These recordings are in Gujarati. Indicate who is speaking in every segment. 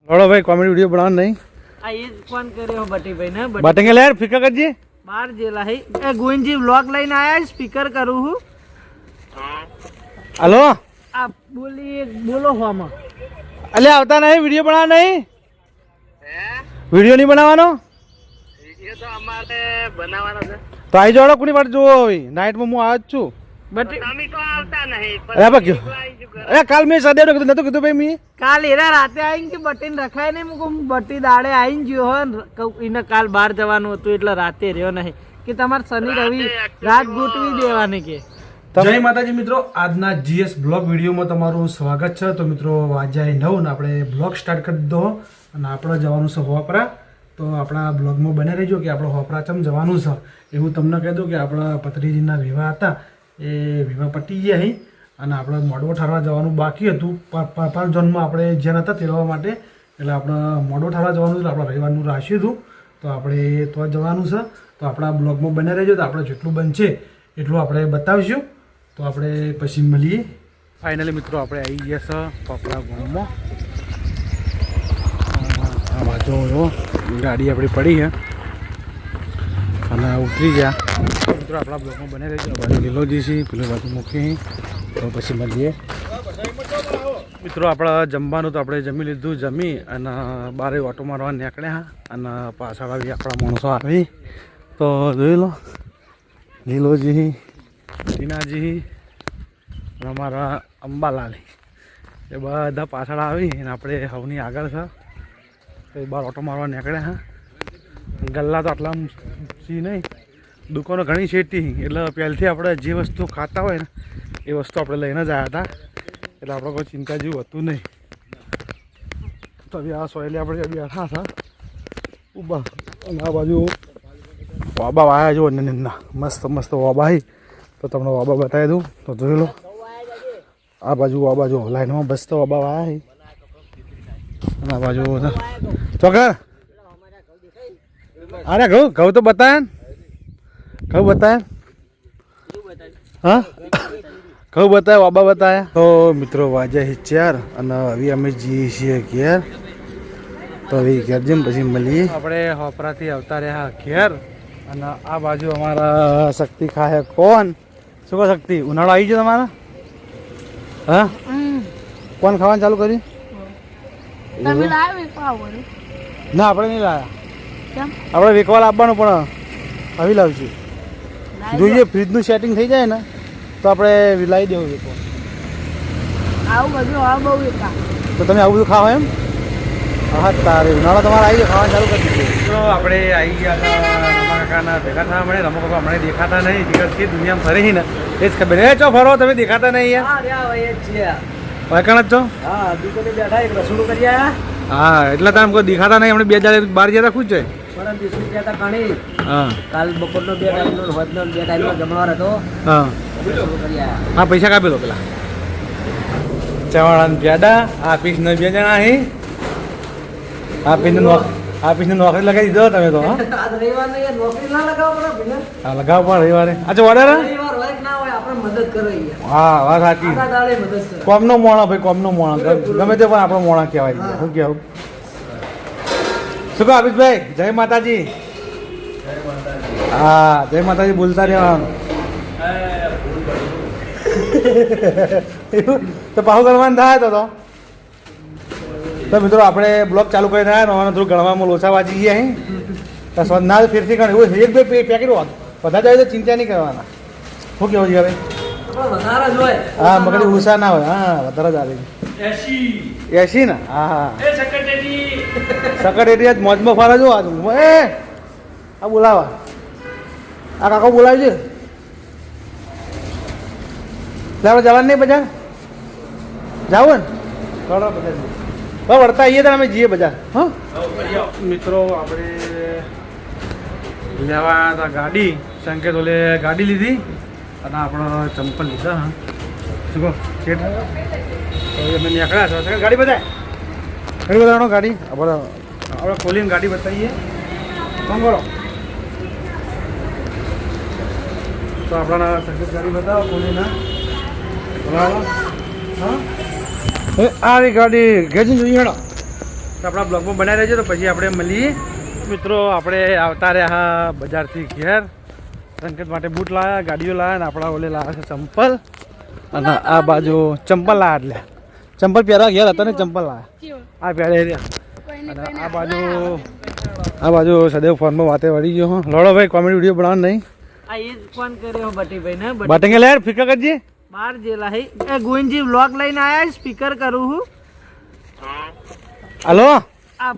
Speaker 1: थोड़ा भाई कॉमेडी वीडियो बनाना नहीं
Speaker 2: आ ये कौन करे हो बटी भाई ने
Speaker 1: बटेंगे यार फिकर कर जी
Speaker 2: बाहर जेला है ए गोविंद जी व्लॉग लाइन आया स्पीकर करू हूं
Speaker 1: हेलो
Speaker 2: आप बोलिए बोलो हम
Speaker 1: अले आवता नहीं वीडियो बना नहीं वीडियो नहीं बनावानो
Speaker 2: વિડિયો તો અમારે બનાવવાનો છે
Speaker 1: તો આવી જાવ કોની વાત જોવો હોય નાઈટ માં હું આજ છું
Speaker 2: બટ
Speaker 3: તમે તો આવતા નહીં
Speaker 1: અરે બા ક્યો અરે કાલ મેં સદેવ કીધું નતો કીધું ભાઈ મી
Speaker 2: કાલ એરા રાતે આવીને કે બટીન રખાય નહીં મુકો બટી દાડે આવીને ગયો હો એને કાલ બહાર જવાનું હતું એટલે રાતે રહ્યો નહીં કે તમારે શનિ રવિ રાત ગોઠવી દેવાની કે
Speaker 1: જય માતાજી મિત્રો આજના જીએસ બ્લોગ વિડીયોમાં તમારું સ્વાગત છે તો મિત્રો આજે 9 ને આપણે બ્લોગ સ્ટાર્ટ કરી દીધો અને આપણે જવાનું છે હોપરા તો આપણા બ્લોગમાં બને રહેજો કે આપણે હોપરા ચમ જવાનું છે એવું તમને કહી દઉં કે આપણા પત્રીજીના વિવાહ હતા એ વિવાહ પતી ગયા અહીં અને આપણે મોડો ઠારવા જવાનું બાકી હતું પર ઝોનમાં આપણે જ્યાં હતા તેડવા માટે એટલે આપણે મોડો ઠારવા જવાનું એટલે આપણે રવિવારનું રાખ્યું હતું તો આપણે તો જવાનું છે તો આપણા બ્લોગમાં બને રહેજો તો આપણે જેટલું બનશે એટલું આપણે બતાવીશું તો આપણે પછી મળીએ ફાઇનલી મિત્રો આપણે આવી ગયા છે પોપડા ગામમાં આ બાજુ ગાડી આપણી પડી છે અને ઉતરી ગયા મિત્રો આપણા બ્લોગમાં બને રહેજો બાજુ લીલોજી છે પેલી બાજુ મૂકી તો પછી મળીએ મિત્રો આપણે જમવાનું તો આપણે જમી લીધું જમી અને બારે ઓટો મારવા નીકળ્યા અને પાછળ આવી આપણા માણસો આવી તો જોઈ લો લીલોજી ટીનાજી અમારા અંબાલાલી એ બધા પાછળ આવી અને આપણે હવની આગળ છે તો એ બહાર ઓટો મારવા નીકળ્યા હા ગલ્લા તો આટલા સી નહીં દુકાનો ઘણી છેટી એટલે પહેલથી આપણે જે વસ્તુ ખાતા હોય ને એ વસ્તુ આપણે લઈને જ આવ્યા હતા એટલે આપણે કોઈ ચિંતા જેવું હતું નહીં તો હવે આ સોયલી આપણે બેઠા હતા ઊભા અને આ બાજુ વાબા વાયા જો ના મસ્ત મસ્ત વાબા તો તમને વાબા બતાવી દઉં તો જોઈ લો આ બાજુ વાબા જો લાઈનમાં બસ તો વાબા વાયા અને આ બાજુ ચોકર અરે ઘઉં તો બતાય ઘઉં બતાય હા ઘઉં બતાય વાબા બતાયા તો મિત્રો વાજ્યા 4 અને હવે અમે જઈએ છીએ ઘેર તો હવે ઘેર જઈને પછી મળીએ આપણે હોપરાથી આવતા રહ્યા ઘેર અને આ બાજુ અમારા શક્તિ ખાય કોણ શું કહો શક્તિ ઉનાળો આવી ગયો તમારા હા કોણ ખાવાનું ચાલુ કર્યું ના આપણે નહીં લાવ્યા આપણે વેકવા લાવવાનું પણ આવી લાવશું જોઈએ ફ્રીજનું સેટિંગ થઈ જાય ને તો આપણે લાવી દેવું વેકવા તો તમે આવું બધું ખાઓ એમ હા તારે ઉનાળો તમારે આવી જાય ખાવાનું ચાલુ કરી દીધું તો આપણે આવી ગયા હતા રમા કાકાના ભેગા થવા મળે રમા કાકા હમણાં દેખાતા નહીં ટિકટ દુનિયામાં ફરી ને એ જ ખબર એ ચો ફરો તમે દેખાતા નહીં યાર વાયકણ જ છો
Speaker 2: હા દુકાને બેઠા એક રસોડું કરી આયા
Speaker 1: હા એટલે તમે કોઈ દેખાતા નહીં હમણાં 2 દાડે બહાર જતા ખુશ છે
Speaker 2: પરમ દિવસે ગયા હતા ઘણી
Speaker 1: હા
Speaker 2: કાલ બપોરનો 2 ટાઈમનો હોજનો 2 ટાઈમનો જમણવાર હતો
Speaker 1: હા
Speaker 2: રસોડું કરી આયા
Speaker 1: હા પૈસા કાપેલો પેલા ચવાળાને પ્યાડા આ પીસને 2 જણા અહીં આ પીસને નોકરી લગાવી દીધો તમે તો હા
Speaker 2: આજ રવિવાર ને નોકરી ના લગાવ પડે ભીના
Speaker 1: હા લગાવ પણ રવિવારે અચ્છા ઓર્ડર
Speaker 2: રવિવાર હોય કે ના હોય આપણે મદદ કરો યાર
Speaker 1: હા વાત સાચી
Speaker 2: આખા દાડે મદદ કરો
Speaker 1: કોમનો મોણા ભાઈ કોમનો મોણા ગમે તે પણ આપણો મોણા કહેવાય શું કહેવું શું કહો અમિતભાઈ જય માતાજી હા જય માતાજી બોલતા રહેવાનું તો પાહુ ગણવાનું થાય તો મિત્રો આપણે બ્લોગ ચાલુ કરીને આવ્યા ને થોડું ગણવામાં લોચા વાંચી ગયા અહીં તો ના ફેરથી ગણ એવું 1-2 પેકેટ બધા જાય તો ચિંતા નહીં કરવાના શું કહેવું છે હવે
Speaker 2: વધારે જ હોય
Speaker 1: હા મગડી ઉષા ના હોય હા વધારે જ આવે 80 ને હા હા સકટેટી જ મોજમાં ફરે જો આ એ આ બોલાવા આ કાકો બોલાવી છે આપણે જવાનું નહીં બજાર જાવ ને થોડા બધા વળતા આવીએ તો અમે જઈએ બજાર હા મિત્રો આપણે લેવા હતા ગાડી સંકેત ઓલે ગાડી લીધી અને આપણો ચંપલ લીધા હા શું કહો શેઠ અમે નીકળ્યા છો ગાડી બતાય ઘણી બધાનો ગાડી આપણે ખોલીને ગાડી બતાવીએ ફોન કરો તો આપણા સંકેત ગાડી બતાવો ખોલીને બરાબર હા આ ગાડી ઘેર જોઈએ હેડો તો આપણા બ્લોગમાં બનાવી રહેજો. તો પછી આપણે મળીએ મિત્રો. આપણે આવતા રહ્યા બજારથી ઘેર. સંકેત માટે બૂટ લાવ્યા, ગાડીઓ લાવ્યા, ને આપણા ઓલે લાવ્યા છે ચંપલ. અને આ બાજુ ચંપલ લાવ્યા, એટલે ચંપલ પહેરવા ઘેર હતા ને ચંપલ લાવ્યા. આ પહેરે રહ્યા. અને આ બાજુ સદૈવ ફોનમાં વાતે વળી ગયો. લડો ભાઈ, કોમેડી વિડીયો બનાવવાનો નહીં.
Speaker 2: આ એ જ ફોન કર્યો બટીભાઈ ને.
Speaker 1: બટંગે લે ફિકર કરજે.
Speaker 2: બાર જેલા હે એ ગોવિંદજી વ્લોગ લઈને આયા, સ્પીકર કરું હું.
Speaker 1: હલો,
Speaker 2: આ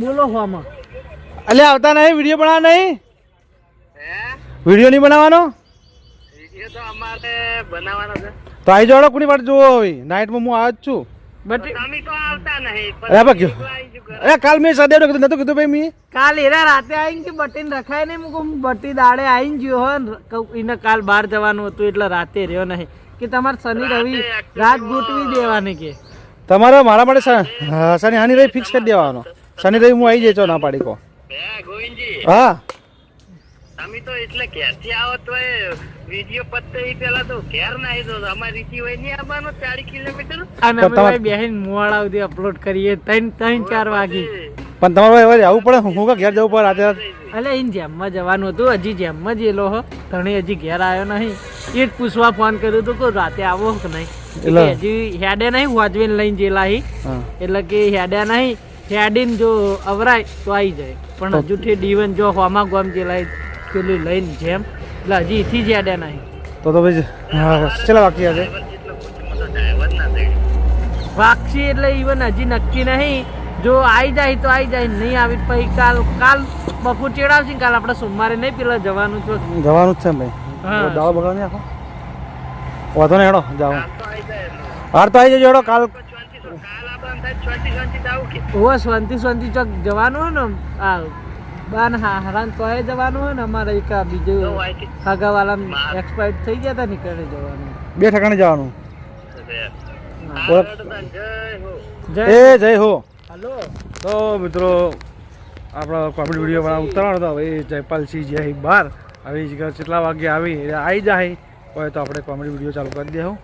Speaker 2: બોલો હોમાં.
Speaker 1: અલે આવતા નહીં, વિડીયો બનાવવાનો નહીં. વિડીયો નહીં બનાવવાનો.
Speaker 2: વિડીયો તો અમારે બનાવવાનો છે.
Speaker 1: તો આવી જાડો, કોની વાત જોવો હવે? નાઇટમાં હું આવ્યો જ છું.
Speaker 2: તમે તો આવતા નહીં.
Speaker 1: અરે બાકી અરે કાલ મેં સદેવ કીધું નતું કીધું ભાઈ મેં.
Speaker 2: કાલ એરા રાતે આવીને કે બટીન રખાય નહીં. હું બટી દાડે આવીને ગયો હો ને. એને કાલ બહાર જવાનું હતું એટલે રાતે રહ્યો નહીં. કે તમારે શનિ રવિ રાત ગોઠવી દેવાની કે
Speaker 1: તમારે મારા માટે શનિ હાની રવિ ફિક્સ કરી દેવાનો. શનિ રવિ હું આવી જઈશ ના પાડી કો. હા
Speaker 2: તમે તો એટલે ઘેરથી આવો તો વિડિયો પત્તે પેલા તો ઘેર ના આવી તો અમારી રીતિ હોય નહીં આવવાનો 40 કિલોમીટર. અને અમે ભાઈ બેહીન મોવાળા સુધી અપલોડ કરીએ 3-4 વાગે.
Speaker 1: પણ તમારે હવે આવવું પડે. હું કે ઘેર જવું પડે રાતે.
Speaker 2: એટલે એને જેમમાં જવાનું હતું, હજી જેમમાં જ એલો હો. તણે હજી ઘેર આવ્યો નહીં. એ જ પૂછવા ફોન કર્યો હતો કે રાતે આવો કે નહીં. એટલે હજી હેડે નહીં, વાજવીને લઈને જેલા હી. એટલે કે હેડ્યા નહીં. હેડીને જો અવરાય તો આવી જાય. પણ હજુ થી ડીવન જો હોમા ગોમ જેલા પેલું લઈને જેમ એટલે હજી એથી જ હેડ્યા નહીં.
Speaker 1: તો ભાઈ ચલા બાકી હશે
Speaker 2: વાક્ષી એટલે ઈવન હજી નક્કી નહીં. જો આવી જાય તો આવી જાય, નહીં આવી પછી કાલ બપોર ચેડાવશે. કાલ આપણે સોમવારે નહીં પેલા જવાનું છે.
Speaker 1: જવાનું જ છે ભાઈ. દાવા બગડા નહીં આખો વાંધો નહીં. હેડો જાઓ. હાર તો આવી જજો. હેડો કાલ શાંતિ ચોક જવાનું હોય ને. આ બાન હારાન તો જવાનું હોય ને. અમારે એક બીજું ખાગાવાલા એક્સપાયર થઈ ગયા હતા ને, કરે જવાનું. 2 ઠેકાણે જવાનું. જય હો. હલો. તો મિત્રો આપણો કોમેડી વિડીયો વાળા ઉતારવાનો હતો. હવે જયપાલસિંહ જય બહાર આવી જગ્યા કેટલા વાગે આવી જાય હોય તો આપણે કોમેડી વિડીયો ચાલુ કરી દેવું.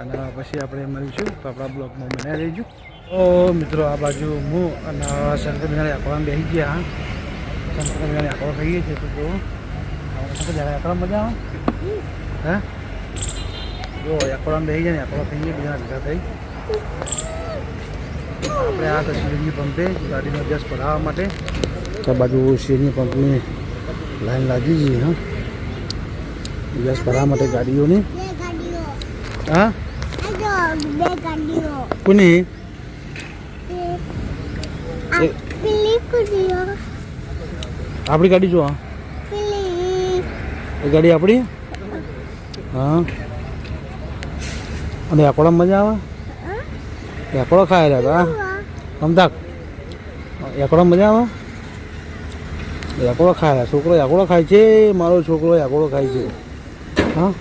Speaker 1: અને પછી આપણે મળીશું. તો આપણા બ્લોગમાં બનાવી દઈશું. તો મિત્રો આ બાજુ હું અને શંકર બિહારી આંકડામાં બેસી ગયા. શંકર બિહારી આંકડો ખાઈએ છીએ. તો જો જ્યારે આંકડા મજા આવે હે જો આંકડામાં બેસી જાય ને આંકડો ખાઈએ બીજા ભેગા થઈ. આપણે આ તો સીએનજી પંપે ગાડીનો ગેસ ભરાવવા માટે તો બાજુ સીએનજી પંપની લાઈન લાગી ગઈ. હા, ગેસ ભરાવવા માટે ગાડીઓની. હા કોની આપણી ગાડી જો. એ ગાડી આપણી. હા, અને આંકડા મજા આવે. એકડો ખાય રહ્યા હતા અમદાક. એકડો મજા આવે. એકડો ખાય. છોકરો એકડો ખાય છે. મારો છોકરો એકડો ખાય છે. હા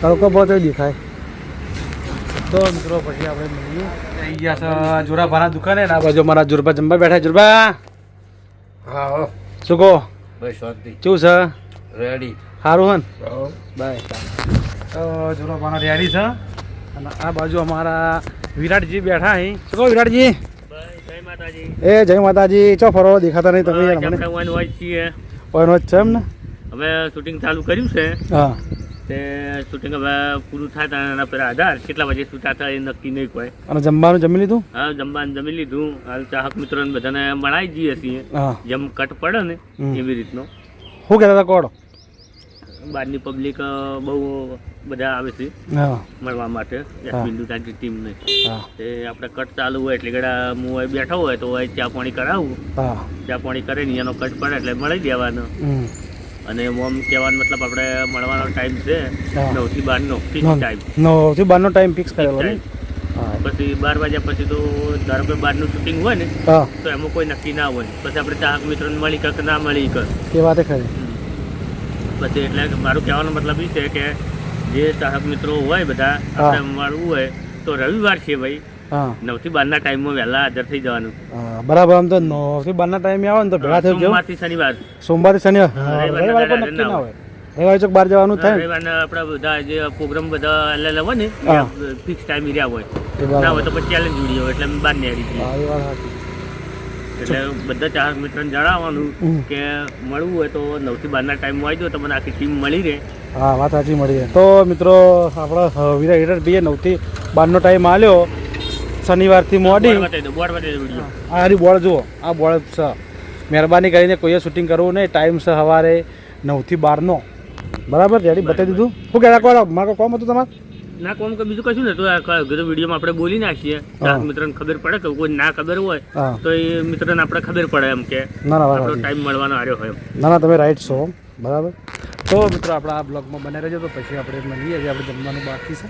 Speaker 1: તડકો બહુ દેખાય. તો મિત્રો પછી આપણે મળીએ. આવી ગયા છે જોરાભાના દુકાને. આ બાજુ મારા જોરબા જમવા બેઠા. જોરબા હા શું કહો? બસ શાંતિ. શું છે? રેડી. સારું હન બાય. તો જોરાભાના રેડી છે. અને આ બાજુ અમારા વિરાટજી બેઠા અહીં. શું કહો વિરાટજી? જય માતાજી. એ જય માતાજી. ચો ફરો દેખાતા નહીં તમે. ઓયનો જ છે એમ ને.
Speaker 3: હવે શૂટિંગ ચાલુ કર્યું છે.
Speaker 1: હા,
Speaker 3: તે શૂટિંગ હવે પૂરું થાય તો એના પેલા આધાર કેટલા વાગે શૂટા થાય એ નક્કી નહીં કોઈ.
Speaker 1: અને જમવાનું જમી લીધું?
Speaker 3: હા, જમવાનું જમી લીધું. હાલ ચાહક મિત્રોને બધાને મળાઈ જઈએ છીએ.
Speaker 1: હા,
Speaker 3: જેમ કટ પડે ને એવી રીતનો.
Speaker 1: શું કહેતા હતા કોડ?
Speaker 3: બહારની પબ્લિક બહુ બધા આવે છે મળવા માટે બિંદુતાની ટીમને. તે આપણે કટ ચાલુ હોય એટલે ગળા હું અહીં બેઠો હોય તો ચા પાણી કરાવું. ચા પાણી કરીને એનો કટ પડે એટલે મળી દેવાનો. અને આમ કહેવાનો મતલબ આપણે મળવાનો ટાઈમ છે 9 થી 12 નો ફિક્સ ટાઈમ. 9 થી 12 નો ટાઈમ ફિક્સ કરેલો ને. પછી 12 વાગ્યા પછી તો ધારો કે 12 નું શૂટિંગ હોય ને તો એમાં કોઈ નક્કી ના હોય. પછી આપણે ચાહક મિત્રોને મળી કે ના મળી કે
Speaker 1: એ વાત ખરી.
Speaker 3: પછી એટલે મારું કહેવાનો મતલબ એ છે કે જે ચાહક મિત્રો હોય બધા આપણે મળવું હોય તો રવિવાર છે ભાઈ 9 થી 12 ના ટાઈમમાં વહેલા હાજર થઈ જવાનું.
Speaker 1: બરાબર. આમ તો 9 થી 12 ના ટાઈમે આવે ને તો ભેગા થઈ જાવ.
Speaker 3: સોમવારથી શનિવાર.
Speaker 1: સોમવારથી શનિવાર. રવિવાર પણ નક્કી ના હોય. રવિવારે ચોક બહાર જવાનું થાય ને?
Speaker 3: રવિવારના આપણા બધા જે પ્રોગ્રામ બધા અલગ હોય ને
Speaker 1: હા.
Speaker 3: ફિક્સ ટાઈમ રહ્યા હોય
Speaker 1: એ બરાબર.
Speaker 3: ના હોય તો પછી ચેલેન્જ વિડીયો એટલે અમે બહાર નીકળી જઈએ
Speaker 1: હા, એ વાત સાચી.
Speaker 3: એટલે બધા 4 મિત્રોને જણાવવાનું કે મળવું હોય તો 9 થી 12 ના ટાઈમમાં આવી જાઓ તમને આખી ટીમ મળી રહે.
Speaker 1: હા, વાત સાચી મળી જાય. તો મિત્રો આપણા વિરાટ હિરણભાઈએ 9 થી 12નો ટાઈમ આલ્યો શનિવારથી મોડી.
Speaker 3: બોર્ડ બતાવી દો વિડીયો.
Speaker 1: આ હરી બોર્ડ જુઓ, આ બોર્ડ છે. મહેરબાની કરીને કોઈએ શૂટિંગ કરવું નહીં. ટાઈમ છે સવારે 9 થી 12નો. બરાબર રેડી બતાવી દીધું. શું કહેતા કોણ મારે કોમ હતું તમારે?
Speaker 3: ના કોમ કે બીજું કશું નતું. આ વિડીયોમાં આપણે બોલી નાખીએ 4 મિત્રોને ખબર પડે કે કોઈ ના ખબર હોય
Speaker 1: હા.
Speaker 3: તો એ મિત્રને આપણે ખબર પડે એમ કે
Speaker 1: ના ના વાત
Speaker 3: આપણો
Speaker 1: સાચી.
Speaker 3: ટાઈમ મળવાનો આવ્યો હોય એમ.
Speaker 1: ના ના તમે રાઈટ છો બરાબર. તો મિત્રો આપણા આ બ્લોગમાં બને રહેજો તો પછી આપણે મળીએ. આપણે જમવાનું બાકી છે.